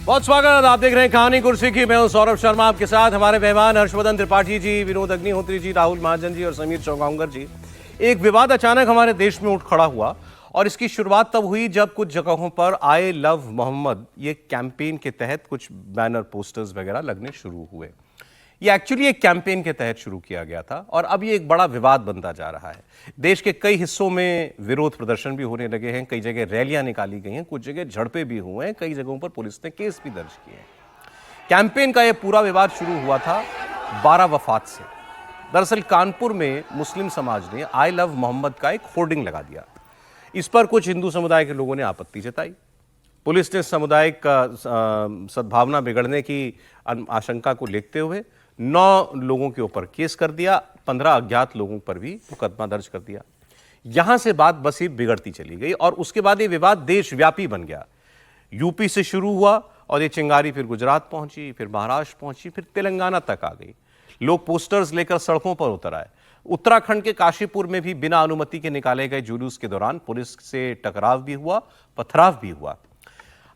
बहुत स्वागत। आप देख रहे हैं कहानी कुर्सी की। मैं हूं सौरभ शर्मा, आपके साथ हमारे मेहमान हर्षवर्धन त्रिपाठी जी, विनोद अग्निहोत्री जी, राहुल महाजन जी और समीर चौगांवकर जी। एक विवाद अचानक हमारे देश में उठ खड़ा हुआ और इसकी शुरुआत तब हुई जब कुछ जगहों पर आई लव मोहम्मद ये कैंपेन के तहत कुछ बैनर पोस्टर्स वगैरह लगने शुरू हुए। ये एक्चुअली एक कैंपेन के तहत शुरू किया गया था और अब ये एक बड़ा विवाद बनता जा रहा है। देश के कई हिस्सों में विरोध प्रदर्शन भी होने लगे हैं, कई जगह रैलियां निकाली गई हैं, कुछ जगह झड़पें भी हुए हैं, कई जगहों पर पुलिस ने केस भी दर्ज किए हैं। कैंपेन का ये पूरा विवाद शुरू हुआ था 12 वफात से। दरअसल कानपुर में मुस्लिम समाज ने आई लव मोहम्मद का एक होर्डिंग लगा दिया। इस पर कुछ हिंदू समुदाय के लोगों ने आपत्ति जताई। पुलिस ने सामुदायिक सद्भावना बिगड़ने की आशंका को देखते हुए 9 लोगों के ऊपर केस कर दिया, 15 अज्ञात लोगों पर भी मुकदमा दर्ज कर दिया। यहां से बात बस ही बिगड़ती चली गई और उसके बाद ये विवाद देशव्यापी बन गया। यूपी से शुरू हुआ और ये चिंगारी फिर गुजरात पहुंची, फिर महाराष्ट्र पहुंची, फिर तेलंगाना तक आ गई। लोग पोस्टर्स लेकर सड़कों पर उतर आए। उत्तराखंड के काशीपुर में भी बिना अनुमति के निकाले गए जुलूस के दौरान पुलिस से टकराव भी हुआ, पथराव भी हुआ।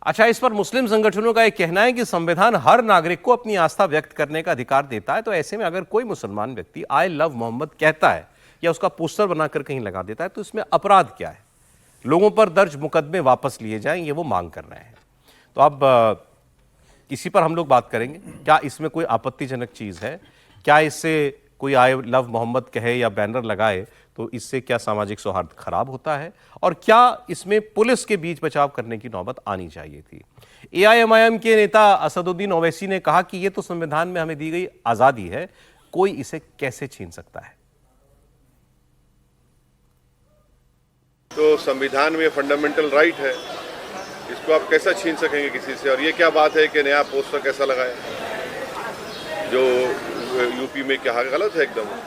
अच्छा, इस पर मुस्लिम संगठनों का यह कहना है कि संविधान हर नागरिक को अपनी आस्था व्यक्त करने का अधिकार देता है, तो ऐसे में अगर कोई मुसलमान व्यक्ति आई लव मोहम्मद कहता है या उसका पोस्टर बनाकर कहीं लगा देता है तो इसमें अपराध क्या है? लोगों पर दर्ज मुकदमे वापस लिए जाएं, ये वो मांग कर रहे हैं। तो अब इसी पर हम लोग बात करेंगे। क्या इसमें कोई आपत्तिजनक चीज है? क्या इससे कोई आई लव मोहम्मद कहे या बैनर लगाए तो इससे क्या सामाजिक सौहार्द खराब होता है, और क्या इसमें पुलिस के बीच बचाव करने की नौबत आनी चाहिए थी? एआईएमआईएम के नेता असदुद्दीन ओवैसी ने कहा कि यह तो संविधान में हमें दी गई आजादी है, कोई इसे कैसे छीन सकता है? तो संविधान में फंडामेंटल राइट है, इसको आप कैसा छीन सकेंगे किसी से? और ये क्या बात है कि नया पोस्टर कैसा लगाए, जो यूपी में क्या गलत है एकदम।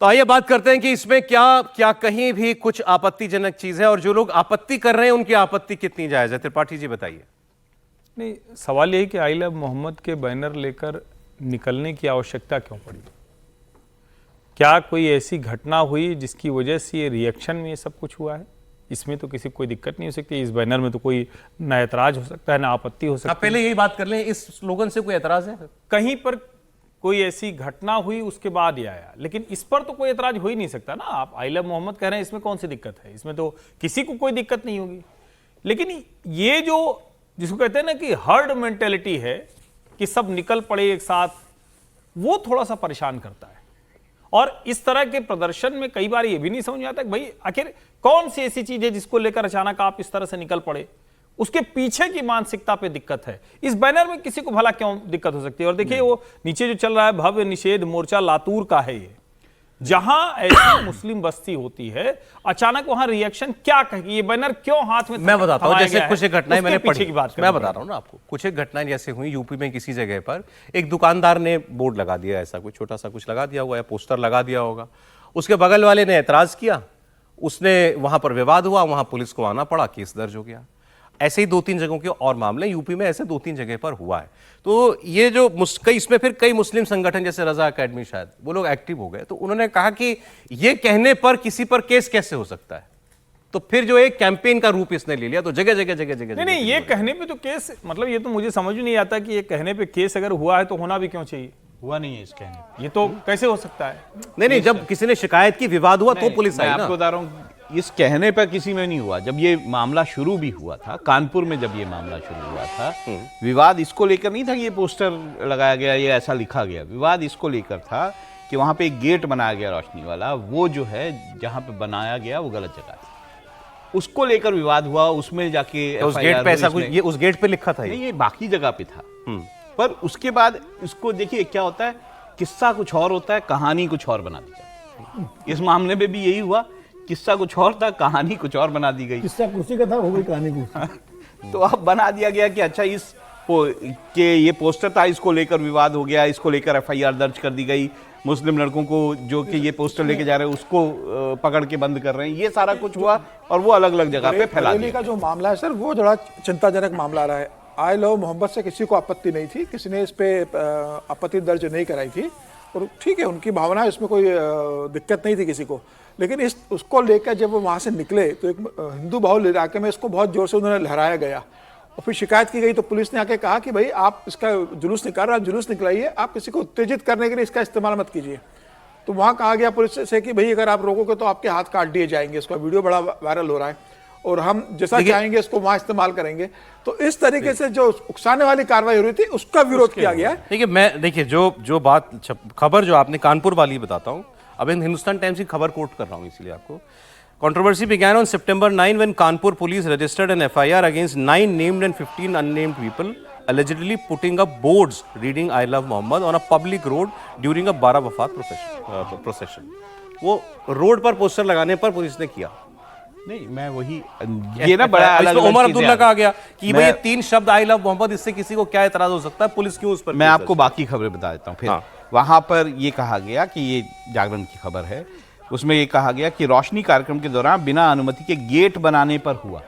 तो आइए बात करते हैं कि इसमें क्या कहीं भी कुछ आपत्तिजनक चीज है और जो लोग आपत्ति कर रहे हैं उनकी आपत्ति कितनी जायज है। त्रिपाठी जी बताइए। नहीं, सवाल यही कि आई लव मोहम्मद के बैनर लेकर निकलने की आवश्यकता क्यों पड़ी? क्या कोई ऐसी घटना हुई जिसकी वजह से ये रिएक्शन में ये सब कुछ हुआ है? इसमें तो किसी को कोई दिक्कत नहीं हो सकती। इस बैनर में तो कोई ना ऐतराज हो सकता है ना आपत्ति हो सकती है। आप पहले यही बात कर लें, इस स्लोगन से कोई ऐतराज है? कहीं पर कोई ऐसी घटना हुई उसके बाद ही आया, लेकिन इस पर तो कोई ऐतराज हो ही नहीं सकता ना। आप आई लव मोहम्मद कह रहे हैं, इसमें कौन सी दिक्कत है? इसमें तो किसी को कोई दिक्कत नहीं होगी। लेकिन ये जो जिसको कहते हैं ना कि हर्ड मेंटेलिटी है कि सब निकल पड़े एक साथ, वो थोड़ा सा परेशान करता है। और इस तरह के प्रदर्शन में कई बार ये भी नहीं समझ में आता कि भाई आखिर कौन सी ऐसी चीज है जिसको लेकर अचानक आप इस तरह से निकल पड़े। उसके पीछे की मानसिकता पे दिक्कत है। इस बैनर में किसी को भला क्यों दिक्कत हो सकती है? और देखिए वो नीचे जो चल रहा है, भव्य निषेध मोर्चा लातूर का है। ये जहां ऐसी मुस्लिम बस्ती होती है, अचानक वहां रिएक्शन क्या कहेगी? ये बैनर क्यों हाथ में? मैं बताता हूं, जैसे कुछ एक घटनाएं मैंने पढ़ी, मैं बता रहा हूं ना आपको। कुछ एक घटनाएं जैसे हुई यूपी में, किसी जगह पर एक दुकानदार ने बोर्ड लगा दिया, ऐसा कुछ छोटा सा कुछ लगा दिया होगा या पोस्टर लगा दिया होगा। उसके बगल वाले ने ऐतराज किया, उसने वहां पर विवाद हुआ, वहां पुलिस को आना पड़ा, केस दर्ज हो गया। ऐसे ही 2-3 जगहों के और मामले यूपी में ऐसे 2-3 जगह पर हुआ है। तो ये जो इसमें फिर कई मुस्लिम संगठन जैसे रजा एकेडमी, शायद वो लोग एक्टिव हो गए। तो उन्होंने कहा कि ये कहने पर किसी पर केस कैसे हो सकता है? तो फिर जो एक कैंपेन का रूप इसने ले लिया, तो जगह जगह नहीं, ये कहने पे तो केस, मतलब ये तो मुझे समझ नहीं आता कि ये कहने पे केस अगर हुआ है तो होना भी क्यों चाहिए? हुआ नहीं है इस कहने। ये तो कैसे हो सकता है? नहीं, जब किसी ने शिकायत की, विवाद हुआ तो पुलिस आई ना। आपको बता रहा हूं, इस कहने पर किसी में नहीं हुआ। जब ये मामला शुरू भी हुआ था कानपुर में, जब ये मामला शुरू हुआ था, विवाद इसको लेकर नहीं था कि ये पोस्टर लगाया गया, ये ऐसा लिखा गया। विवाद इसको लेकर था कि वहां पे एक गेट बनाया गया रोशनी वाला, वो जो है जहां पे बनाया गया वो गलत जगह थी, उसको लेकर विवाद हुआ। उसमें जाके तो उस गेट पे ऐसा कुछ, ये उस गेट पे लिखा था? नहीं, ये बाकी जगह पे था। पर उसके बाद इसको देखिए क्या होता है, किस्सा कुछ और होता है, कहानी कुछ और बना दी जाती है। इस मामले में भी यही हुआ, किस्सा कुछ और था, कहानी कुछ और बना दी गई। किस्सा कुर्सी का था, हो गई कहानी कुर्सी। तो अब बना दिया गया कि अच्छा के ये पोस्टर था, इसको लेकर विवाद हो गया, इसको लेकर एफआईआर दर्ज कर दी गई। मुस्लिम लड़कों को जो कि ये पोस्टर लेके जा रहे हैं उसको पकड़ के बंद कर रहे हैं। ये सारा कुछ हुआ और वो अलग अलग जगह पे फैला दिया। का जो मामला है सर, वो थोड़ा चिंताजनक मामला रहा है। आई लव मोहम्मद से किसी को आपत्ति नहीं थी, किसी ने इस पे आपत्ति दर्ज नहीं कराई थी, और ठीक है, उनकी भावना, इसमें कोई दिक्कत नहीं थी किसी को। लेकिन उसको लेकर जब वो वहाँ से निकले तो एक हिंदू बहुल इलाके में इसको बहुत जोर से उन्होंने लहराया गया, और फिर शिकायत की गई तो पुलिस ने आके कहा कि भाई आप इसका जुलूस निकाल रहे, आप जुलूस निकलाइए, आप किसी को उत्तेजित करने के लिए इसका इस्तेमाल मत कीजिए। तो वहाँ कहा गया पुलिस से कि भाई अगर आप रोकोगे तो आपके हाथ काट दिए जाएंगे। इसका वीडियो बड़ा वायरल हो रहा है और हम जैसा चाहेंगे इसको वहाँ इस्तेमाल करेंगे। तो इस तरीके से जो उकसाने वाली कार्रवाई हो रही थी उसका विरोध किया गया है। देखिए जो बात खबर जो आपने कानपुर वाली बताता हूँ, अब इन हिंदुस्तान टाइम्स की खबर कोट कर रहा हूँ इसीलिए आपको। Controversy began on September 9 when Kanpur police registered an FIR against 9 named and 15 unnamed people allegedly putting up boards reading I Love Mohammed on a public road during a Bara Wafat procession. वो road पर poster लगाने पर police ने किया। नहीं, मैं वही ये ना बड़ा अलग उमर अब्दुल्ला का आ गया कि भाई ये 3 शब्द आई लव मोहम्मद, इससे किसी को क्या एतराज हो सकता है, पुलिस क्यों उस पर। मैं आपको बाकी खबरें बता देता हूँ फिर। वहां पर ये कहा गया कि ये जागरण की खबर है, उसमें ये कहा गया कि रोशनी कार्यक्रम के दौरान बिना अनुमति के गेट बनाने पर हुआ।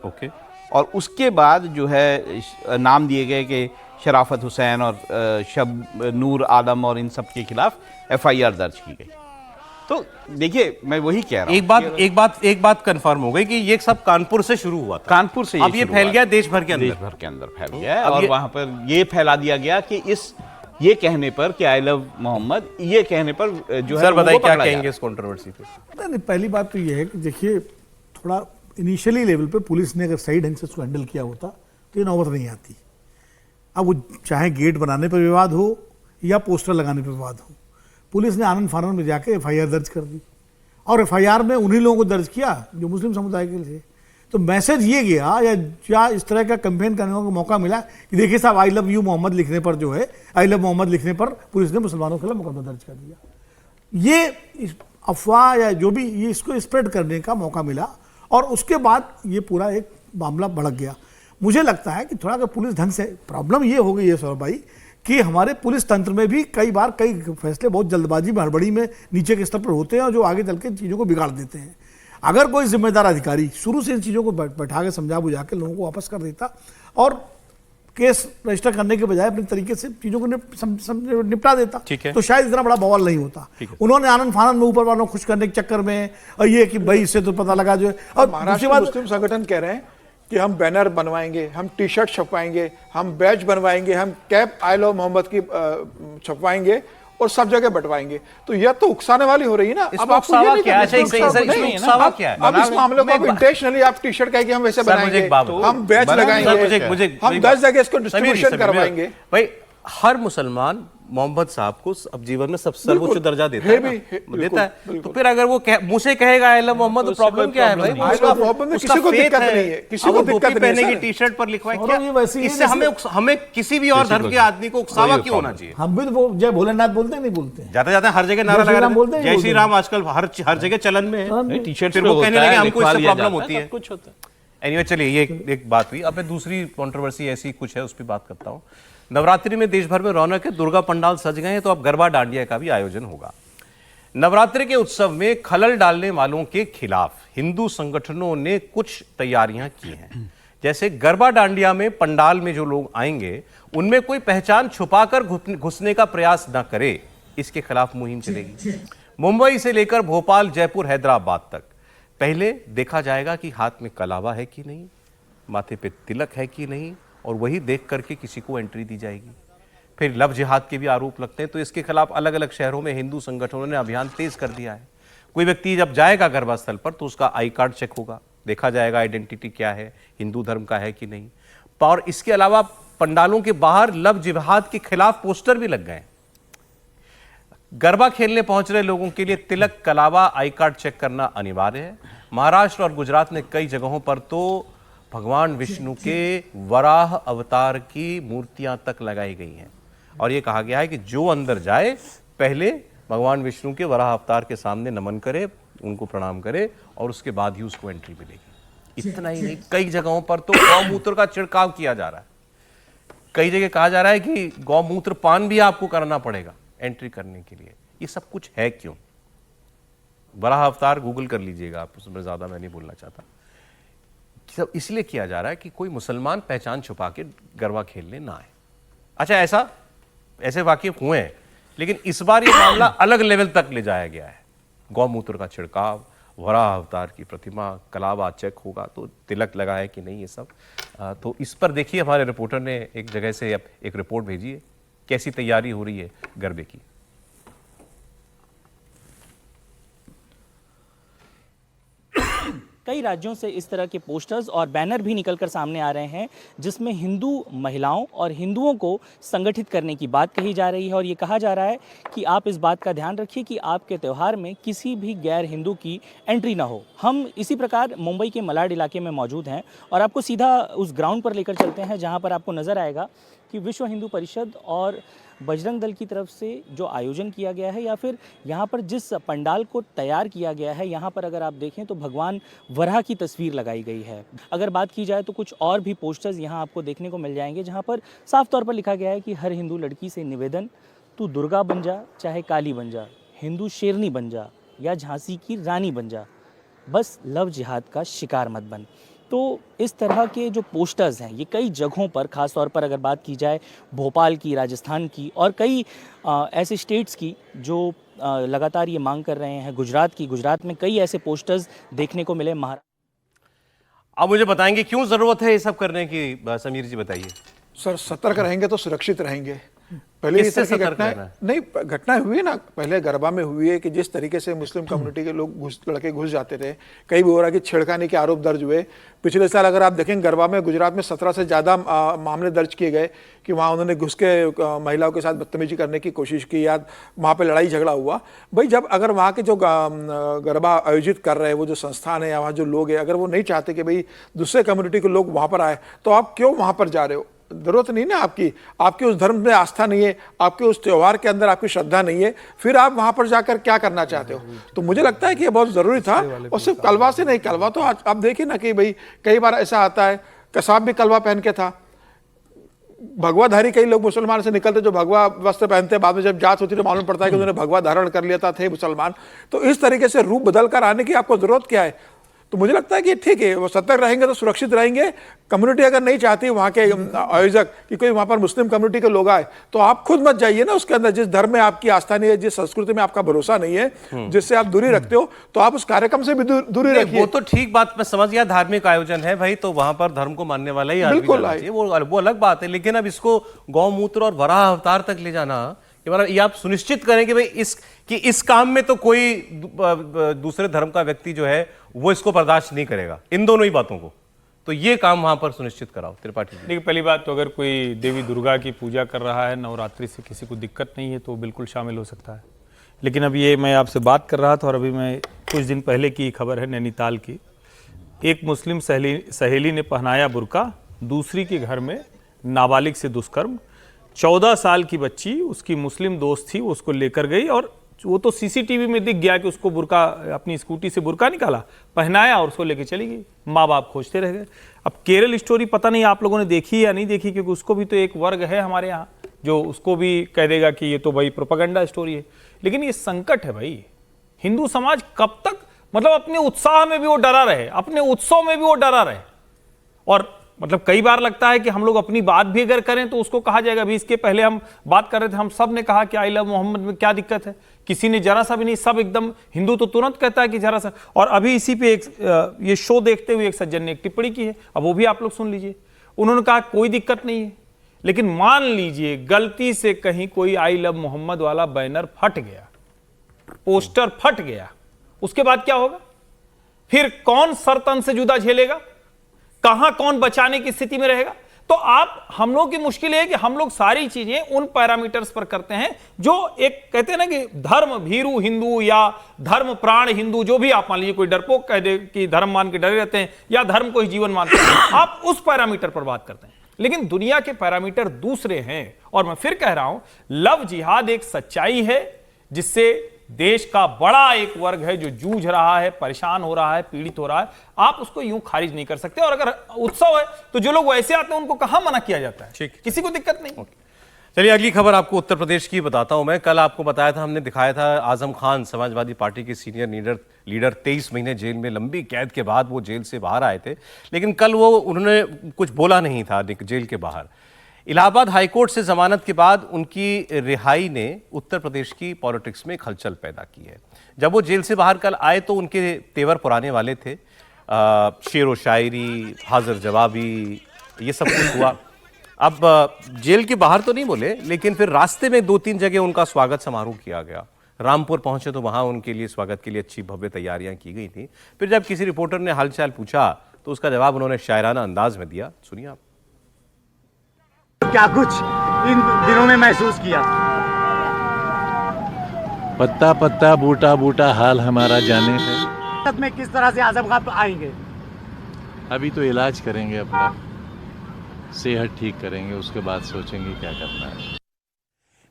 ओके। और उसके बाद जो है नाम दिए गए कि शराफत हुसैन और शब नूर आलम और इन सब के खिलाफ FIR दर्ज की गई। तो देखिए मैं वही कह रहा हूँ, एक बात कंफर्म हो गई कि ये सब कानपुर से शुरू हुआ था। कानपुर से अब ये फैल गया देश भर के अंदर फैल गया और वहां पर ये फैला दिया गया कि ये कहने पर कि आई लव मोहम्मद, ये कहने पर जो है। सर बताइए क्या कहेंगे इस कंट्रोवर्सी पे। नहीं, पहली बात तो ये है कि देखिए थोड़ा इनिशियली लेवल पे पुलिस ने अगर सही ढंग से उसको हैंडल किया होता तो ये नौबत नहीं आती। अब वो चाहे गेट बनाने पर विवाद हो या पोस्टर लगाने पर विवाद हो, पुलिस ने आनंद फानन में जाके FIR दर्ज कर दी और FIR में उन्हीं लोगों को दर्ज किया जो मुस्लिम समुदाय के लिए। तो मैसेज ये गया या इस तरह का कैंपेन करने का मौका मिला कि देखिए साहब आई लव यू मोहम्मद लिखने पर जो है आई लव मोहम्मद लिखने पर पुलिस ने मुसलमानों के खिलाफ मुकदमा दर्ज कर दिया। ये अफवाह या जो भी ये इसको स्प्रेड करने का मौका मिला और उसके बाद ये पूरा एक मामला भड़क गया। मुझे लगता है कि थोड़ा अगर पुलिस ढंग से, प्रॉब्लम ये हो गई है सौरभ भाई कि हमारे पुलिस तंत्र में भी कई बार कई फैसले बहुत जल्दबाजी में हड़बड़ी में नीचे के स्तर पर होते हैं और जो आगे चल के चीज़ों को बिगाड़ देते हैं। अगर कोई जिम्मेदार अधिकारी शुरू से इन चीज़ों को बैठा के समझा बुझा के लोगों को वापस कर देता और केस रजिस्टर करने के बजाय अपने तरीके से चीज़ों को निपटा देता तो शायद इतना बड़ा बवाल नहीं होता। उन्होंने आनंद फानंद में ऊपर वालों को खुश करने के चक्कर में और ये कि भाई इससे तो पता लगा जो है। और महाराष्ट्र मुस्लिम संगठन कह रहे हैं कि हम बैनर बनवाएंगे, हम टी-शर्ट छपवाएंगे, हम बैज बनवाएंगे, हम कैप आई लव मोहम्मद की छपवाएंगे और सब जगह बंटवाएंगे। तो यह तो उकसाने वाली हो रही है ना। अब आपको ये नहीं क्या है? अब इस मामले को इंटेंशनली आप टी-शर्ट कह के हम वैसे बनाएंगे, हम बैच लगाएंगे, हम 10 जगह इसको डिस्ट्रीब्यूशन करवाएंगे। भाई हर मुसलमान मोहम्मद साहब को अब जीवन में सबसे सर्वोच्च दर्जा देता है, देता है। तो फिर अगर वो मुंह से कहेगा आई लव मोहम्मद तो प्रॉब्लम क्या है भाई? किसी को दिक्कत नहीं है, किसी को दिक्कत पहने की टी-शर्ट पर लिखवाए क्या? इससे हमें किसी भी और धर्म के आदमी को उकसावा क्यों होना चाहिए? हम भी तो जय भोलेनाथ बोलते नहीं बोलते, जाते जाते हर जगह नारा लगा बोलते हैं जय श्री राम। आजकल हर जगह चलन में है। टी-शर्ट फिर वो कहने लगे हमको इससे प्रॉब्लम होती है, कुछ होता है। एनीवे चलिए ये एक बात हुई। अब मैं दूसरी कंट्रोवर्सी ऐसी कुछ है उस पर बात करता हूँ। नवरात्रि में देश भर में रौनक है, दुर्गा पंडाल सज गए हैं, तो अब गरबा डांडिया का भी आयोजन होगा। नवरात्रि के उत्सव में खलल डालने वालों के खिलाफ हिंदू संगठनों ने कुछ तैयारियां की हैं। जैसे गरबा डांडिया में पंडाल में जो लोग आएंगे उनमें कोई पहचान छुपाकर घुसने का प्रयास न करे, इसके खिलाफ मुहिम चलेगी। मुंबई से लेकर भोपाल, जयपुर, हैदराबाद तक पहले देखा जाएगा कि हाथ में कलावा है कि नहीं, माथे पे तिलक है कि नहीं, और वही देख करके किसी को एंट्री दी जाएगी। फिर लव जिहाद के भी आरोप लगते हैं, तो इसके खिलाफ अलग अलग शहरों में हिंदू संगठनों ने अभियान तेज कर दिया है। कोई व्यक्ति जब जाएगा गरबा स्थल पर तो उसका आई कार्ड चेक होगा, देखा जाएगा आइडेंटिटी क्या है, हिंदू धर्म का है कि नहीं। और इसके अलावा पंडालों के बाहर लव जिहाद के खिलाफ पोस्टर भी लग गए। गरबा खेलने पहुंच रहे लोगों के लिए तिलक, कलावा, आई कार्ड चेक करना अनिवार्य है। महाराष्ट्र और गुजरात में कई जगहों पर तो भगवान विष्णु के वराह अवतार की मूर्तियां तक लगाई गई हैं और यह कहा गया है कि जो अंदर जाए पहले भगवान विष्णु के वराह अवतार के सामने नमन करे, उनको प्रणाम करे और उसके बाद ही उसको एंट्री मिलेगी। इतना ही नहीं, कई जगहों पर तो गौमूत्र का छिड़काव किया जा रहा है। कई जगह कहा जा रहा है कि गौमूत्र पान भी आपको करना पड़ेगा एंट्री करने के लिए। ये सब कुछ है क्यों? वराह अवतार गूगल कर लीजिएगा आप, उसमें ज्यादा मैं नहीं बोलना चाहता। सब इसलिए किया जा रहा है कि कोई मुसलमान पहचान छुपा के गरबा खेलने ना आए। अच्छा, ऐसे वाकिफ हुए हैं, लेकिन इस बार ये मामला अलग लेवल तक ले जाया गया है। गौमूत्र का छिड़काव, वराह अवतार की प्रतिमा, कलावा चेक होगा तो तिलक लगा है कि नहीं, ये सब। तो इस पर देखिए हमारे रिपोर्टर ने एक जगह से एक रिपोर्ट भेजी है, कैसी तैयारी हो रही है गरबे की। कई राज्यों से इस तरह के पोस्टर्स और बैनर भी निकलकर सामने आ रहे हैं जिसमें हिंदू महिलाओं और हिंदुओं को संगठित करने की बात कही जा रही है और ये कहा जा रहा है कि आप इस बात का ध्यान रखिए कि आपके त्यौहार में किसी भी गैर हिंदू की एंट्री ना हो। हम इसी प्रकार मुंबई के मलाड इलाके में मौजूद हैं और आपको सीधा उस ग्राउंड पर लेकर चलते हैं जहाँ पर आपको नज़र आएगा कि विश्व हिंदू परिषद और बजरंग दल की तरफ से जो आयोजन किया गया है या फिर यहाँ पर जिस पंडाल को तैयार किया गया है, यहाँ पर अगर आप देखें तो भगवान वराह की तस्वीर लगाई गई है। अगर बात की जाए तो कुछ और भी पोस्टर्स यहाँ आपको देखने को मिल जाएंगे जहाँ पर साफ तौर पर लिखा गया है कि हर हिंदू लड़की से निवेदन, तू दुर्गा बन जा चाहे काली बन जा, हिंदू शेरनी बन जा या झांसी की रानी बन जा, बस लव जिहाद का शिकार मत बन। तो इस तरह के जो पोस्टर्स हैं ये कई जगहों पर, ख़ास तौर पर अगर बात की जाए भोपाल की, राजस्थान की और कई ऐसे स्टेट्स की जो लगातार ये मांग कर रहे हैं, गुजरात में कई ऐसे पोस्टर्स देखने को मिले। आप मुझे बताएंगे क्यों ज़रूरत है ये सब करने की, समीर जी बताइए। सर सतर्क रहेंगे तो सुरक्षित रहेंगे। पहले इस तरह की घटनाएं हुई ना, पहले गरबा में हुई है कि जिस तरीके से मुस्लिम कम्युनिटी के लोग लड़के घुस जाते थे, कई भी हो रहा कि छेड़खानी के आरोप दर्ज हुए। पिछले साल अगर आप देखें गरबा में गुजरात में 17 से ज़्यादा मामले दर्ज किए गए कि वहाँ उन्होंने घुस के महिलाओं के साथ बदतमीजी करने की कोशिश की या वहाँ पे लड़ाई झगड़ा हुआ। भाई जब अगर वहाँ के जो गरबा आयोजित कर रहे हैं वो जो संस्थान है या वहाँ जो लोग हैं, अगर वो नहीं चाहते कि भाई दूसरे कम्युनिटी के लोग वहाँ पर आए तो आप क्यों वहाँ पर जा रहे हो? जरूरत नहीं ना आपकी उस धर्म में आस्था नहीं है, आपके उस त्योहार के अंदर आपकी श्रद्धा नहीं है, फिर आप वहां पर जाकर क्या करना चाहते हो? तो मुझे लगता है कि ये बहुत जरूरी था। और सिर्फ कलवा से नहीं, कलवा तो आज आप देखिए ना कि भाई कई बार ऐसा आता है, कसाब भी कलवा पहन के था, भगवाधारी कई लोग मुसलमान से निकलते जो भगवा वस्त्र पहनते, बाद में जब जांच होती तो मालूम पड़ता है कि उन्होंने भगवा धारण कर लिया था, थे मुसलमान। तो इस तरीके से रूप बदल कर आने की आपको जरूरत क्या है? तो मुझे लगता है कि ठीक है, वो सतर्क रहेंगे तो सुरक्षित रहेंगे। कम्युनिटी अगर नहीं चाहती वहाँ के आयोजक कि कोई वहाँ पर मुस्लिम कम्युनिटी के लोग आए तो आप खुद मत जाइए ना उसके अंदर। जिस धर्म में आपकी आस्था नहीं है, जिस संस्कृति में आपका भरोसा नहीं है, जिससे आप दूरी रखते हो, तो आप उस कार्यक्रम से भी दूरी रखिए। वो तो ठीक बात मैं समझ गया, धार्मिक आयोजन है भाई, तो वहां पर धर्म को मानने वाला ही आदमी जाना चाहिए, वो अलग बात है। लेकिन अब इसको गौमूत्र और वराह अवतार तक ले जाना, ये आप सुनिश्चित करें कि भाई इस काम में तो कोई दूसरे धर्म का व्यक्ति जो है वो इसको बर्दाश्त नहीं करेगा, इन दोनों ही बातों को, तो ये काम वहां पर सुनिश्चित कराओ। त्रिपाठी जी, देखिए पहली बात तो अगर कोई देवी दुर्गा की पूजा कर रहा है, नवरात्रि से किसी को दिक्कत नहीं है तो बिल्कुल शामिल हो सकता है। लेकिन अब ये मैं आपसे बात कर रहा था और अभी मैं कुछ दिन पहले की खबर है नैनीताल की, एक मुस्लिम सहेली ने पहनाया बुर्का, दूसरी के घर में नाबालिग से दुष्कर्म। 14 साल की बच्ची, उसकी मुस्लिम दोस्त थी, वो उसको लेकर गई और वो तो सीसीटीवी में दिख गया कि उसको बुर्का, अपनी स्कूटी से बुर्का निकाला, पहनाया और उसको लेके चली गई। माँ बाप खोजते रह गए। अब केरल स्टोरी पता नहीं आप लोगों ने देखी या नहीं देखी, क्योंकि उसको भी तो एक वर्ग है हमारे यहाँ जो उसको भी कह देगा कि ये तो भाई प्रोपेगेंडा स्टोरी है। लेकिन ये संकट है भाई, हिंदू समाज कब तक मतलब अपने उत्साह में भी वो डरा रहे, अपने उत्सव में भी वो डरा रहे। और मतलब कई बार लगता है कि हम लोग अपनी बात भी अगर करें तो उसको कहा जाएगा। अभी इसके पहले हम बात कर रहे थे, हम सब ने कहा कि आई लव मोहम्मद में क्या दिक्कत है, किसी ने जरा सा भी नहीं, सब एकदम हिंदू तो तुरंत कहता है कि जरा सा। और अभी इसी पे एक ये शो देखते हुए एक सज्जन ने एक टिप्पणी की है, अब वो भी आप लोग सुन लीजिए। उन्होंने कहा कोई दिक्कत नहीं है, लेकिन मान लीजिए गलती से कहीं कोई आई लव मोहम्मद वाला बैनर फट गया, पोस्टर फट गया, उसके बाद क्या होगा? फिर कौन सर तन से जुदा झेलेगा? कहां कौन बचाने की स्थिति में रहेगा? तो आप हम लोग की मुश्किल है कि हम लोग सारी चीजें उन पैरामीटर्स पर करते हैं जो एक कहते हैं ना कि धर्म भीरू हिंदू या धर्म प्राण हिंदू, जो भी आप मान लीजिए, कोई डरपोक कह दे कि धर्म मान के डरे रहते हैं या धर्म को ही जीवन मानते हैं, आप उस पैरामीटर पर बात करते हैं। लेकिन दुनिया के पैरामीटर दूसरे हैं। और मैं फिर कह रहा हूं, लव जिहाद एक सच्चाई है जिससे देश का बड़ा एक वर्ग है जो जूझ रहा है, परेशान हो रहा है, पीड़ित हो रहा है। आप उसको यूं खारिज नहीं कर सकते। और अगर उत्सव है तो जो लोग वैसे आते हैं उनको कहां मना किया जाता है? ठीक, किसी को दिक्कत नहीं। चलिए अगली खबर आपको उत्तर प्रदेश की बताता हूं मैं। कल आपको बताया था, हमने दिखाया था, आजम खान समाजवादी पार्टी के सीनियर लीडर 23 महीने जेल में लंबी कैद के बाद वो जेल से बाहर आए थे। लेकिन कल उन्होंने कुछ बोला नहीं था जेल के बाहर। इलाहाबाद हाईकोर्ट से जमानत के बाद उनकी रिहाई ने उत्तर प्रदेश की पॉलिटिक्स में एक हलचल पैदा की है। जब वो जेल से बाहर कल आए तो उनके तेवर पुराने वाले थे, शेर व शायरी, हाजिर जवाबी, ये सब कुछ हुआ। अब जेल के बाहर तो नहीं बोले, लेकिन फिर रास्ते में 2-3 जगह उनका स्वागत समारोह किया गया। रामपुर पहुंचे तो वहां उनके लिए स्वागत के लिए अच्छी भव्य तैयारियां की गई थी। फिर जब किसी रिपोर्टर ने हालचाल पूछा तो उसका जवाब उन्होंने शायराना अंदाज में दिया। सुनिए आप। क्या कुछ इन दिनों में महसूस किया? पत्ता पत्ता बूटा बूटा हाल हमारा जाने है। में किस तरह से आजम खान आएंगे? अभी तो इलाज करेंगे, अपना सेहत ठीक करेंगे, उसके बाद सोचेंगे क्या करना है।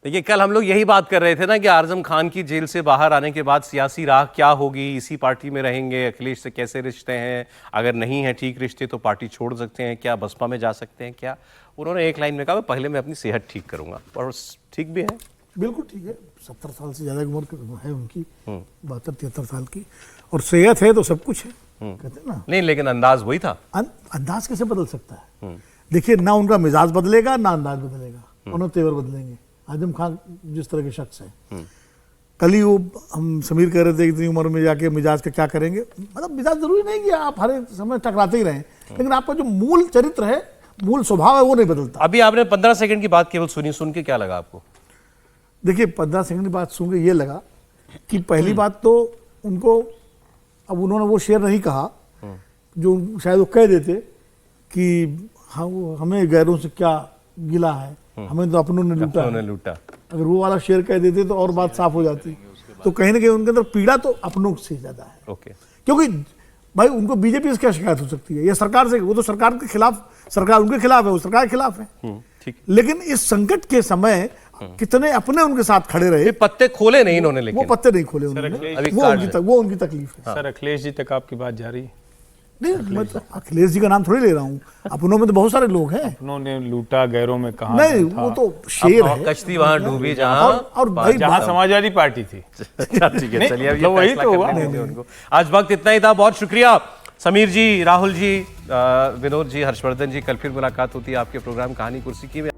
देखिए, कल हम लोग यही बात कर रहे थे ना कि आजम खान की जेल से बाहर आने के बाद सियासी राह क्या होगी, इसी पार्टी में रहेंगे, अखिलेश से कैसे रिश्ते हैं, अगर नहीं है ठीक रिश्ते तो पार्टी छोड़ सकते हैं क्या, बसपा में जा सकते हैं क्या। उन्होंने एक लाइन में कहा, पहले मैं अपनी सेहत ठीक करूंगा, और ठीक भी है। बिल्कुल ठीक है, 70 साल से ज़्यादा उम्र है उनकी, 72-73 साल की, और सेहत है तो सब कुछ है, कहते हैं ना। नहीं, लेकिन अंदाज वही था। अंदाज कैसे बदल सकता है? देखिए, ना उनका मिजाज बदलेगा ना अंदाज बदलेगा, और ना तेवर बदलेंगे। आजम खान जिस तरह के शख्स है, कल ही वो हम समीर कह रहे थे इतनी उम्र में जाके मिजाज का क्या करेंगे। मतलब मिजाज जरूरी नहीं कि आप हर समय टकराते ही रहें, लेकिन आपका जो मूल चरित्र है, मूल स्वभाव है, वो नहीं बदलता। अभी आपने 15 सेकंड की बात केवल सुनी, सुन के क्या लगा आपको? देखिए, 15 सेकंड की बात सुन के ये लगा कि पहली बात तो उनको, अब उन्होंने वो शेर नहीं कहा जो शायद वो कह देते कि हमें गैरों से क्या गिला है, हमें तो अपनों ने लूटा। अगर वो वाला शेर कह देते तो और बात साफ हो जाती। तो कहीं ना कहीं उनके अंदर पीड़ा तो अपनों से ज्यादा है। ओके। क्योंकि भाई उनको बीजेपी से क्या शिकायत हो सकती है, या सरकार से? वो तो सरकार के खिलाफ, सरकार उनके खिलाफ है, वो सरकार के खिलाफ है। ठीक। लेकिन इस संकट के समय कितने अपने उनके साथ खड़े रहे। पत्ते खोले नहीं इन्होंने, लेकिन वो पत्ते नहीं खोले उन्होंने, वो उनकी तकलीफ है। सर, अखिलेश जी तक आपकी बात जा रही है? नहीं, मैं तो अखिलेश जी का नाम थोड़ी ले रहा हूँ, अपनों में तो बहुत सारे लोग हैं। उन्होंने लूटा, गैरों में कहा नहीं, वो तो शेर है। कश्ती वहां डूबी जहां और भाई जहां समाजवादी पार्टी थी। ठीक है, चलिए अब ये वही फैसला तो हुआ। करने दीजिए उनको। आज वक्त इतना ही था, बहुत शुक्रिया समीर जी, राहुल जी, विनोद जी, हर्षवर्धन जी। कल फिर मुलाकात होती है आपके प्रोग्राम कहानी कुर्सी की।